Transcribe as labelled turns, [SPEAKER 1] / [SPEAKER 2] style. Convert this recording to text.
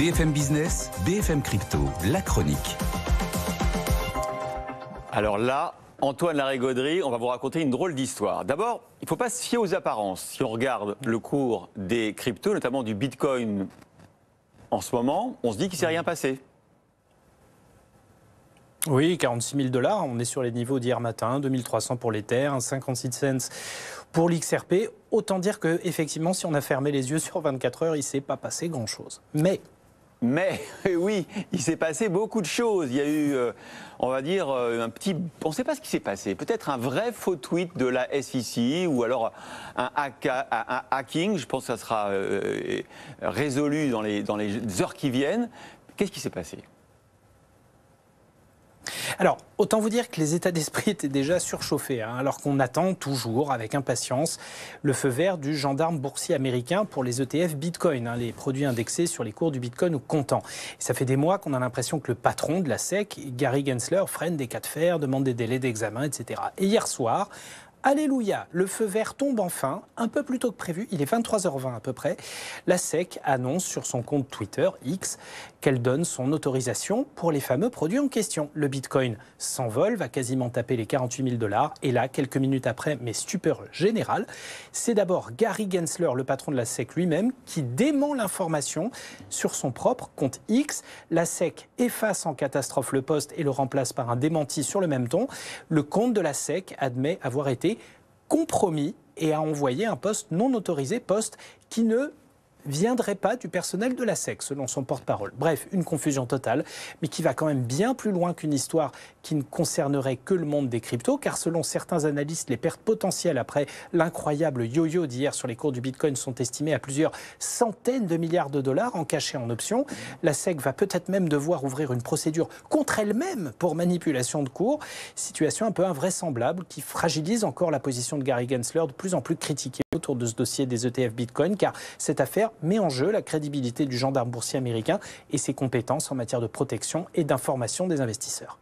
[SPEAKER 1] BFM Business, BFM Crypto, la chronique.
[SPEAKER 2] Alors là, Antoine Larigauderie, on va vous raconter une drôle d'histoire. D'abord, il ne faut pas se fier aux apparences. Si on regarde le cours des cryptos, notamment du Bitcoin en ce moment, on se dit qu'il ne s'est rien passé.
[SPEAKER 3] Oui, 46 000 $, on est sur les niveaux d'hier matin, 2300 pour l'Ether, 56 cents pour l'XRP. Autant dire que, effectivement, si on a fermé les yeux sur 24 heures, il ne s'est pas passé grand-chose. Mais
[SPEAKER 2] oui, il s'est passé beaucoup de choses. Il y a eu, on va dire, un petit... On ne sait pas ce qui s'est passé. Peut-être un vrai faux tweet de la SEC ou alors un hacking. Je pense que ça sera résolu dans les heures qui viennent. Qu'est-ce qui s'est passé ?
[SPEAKER 3] Alors, autant vous dire que les états d'esprit étaient déjà surchauffés, alors qu'on attend toujours avec impatience le feu vert du gendarme boursier américain pour les ETF Bitcoin, les produits indexés sur les cours du Bitcoin au comptant. Et ça fait des mois qu'on a l'impression que le patron de la SEC, Gary Gensler, freine des cas de fer, demande des délais d'examen, etc. Et hier soir, alléluia, le feu vert tombe enfin, un peu plus tôt que prévu, il est 23h20 à peu près. La SEC annonce sur son compte Twitter, X, qu'elle donne son autorisation pour les fameux produits en question. Le Bitcoin s'envole, va quasiment taper les 48 000 $. Et là, quelques minutes après, mais stupeur générale, c'est d'abord Gary Gensler, le patron de la SEC lui-même, qui dément l'information sur son propre compte X. La SEC efface en catastrophe le post et le remplace par un démenti sur le même ton. Le compte de la SEC admet avoir été compromis et a envoyé un post non autorisé, post qui ne viendrait pas du personnel de la SEC, selon son porte-parole. Bref, une confusion totale, mais qui va quand même bien plus loin qu'une histoire qui ne concernerait que le monde des cryptos, car selon certains analystes, les pertes potentielles après l'incroyable yo-yo d'hier sur les cours du Bitcoin sont estimées à plusieurs centaines de milliards de dollars en cash et en options. La SEC va peut-être même devoir ouvrir une procédure contre elle-même pour manipulation de cours. Situation un peu invraisemblable qui fragilise encore la position de Gary Gensler, de plus en plus critiquée autour de ce dossier des ETF Bitcoin, car cette affaire met en jeu la crédibilité du gendarme boursier américain et ses compétences en matière de protection et d'information des investisseurs.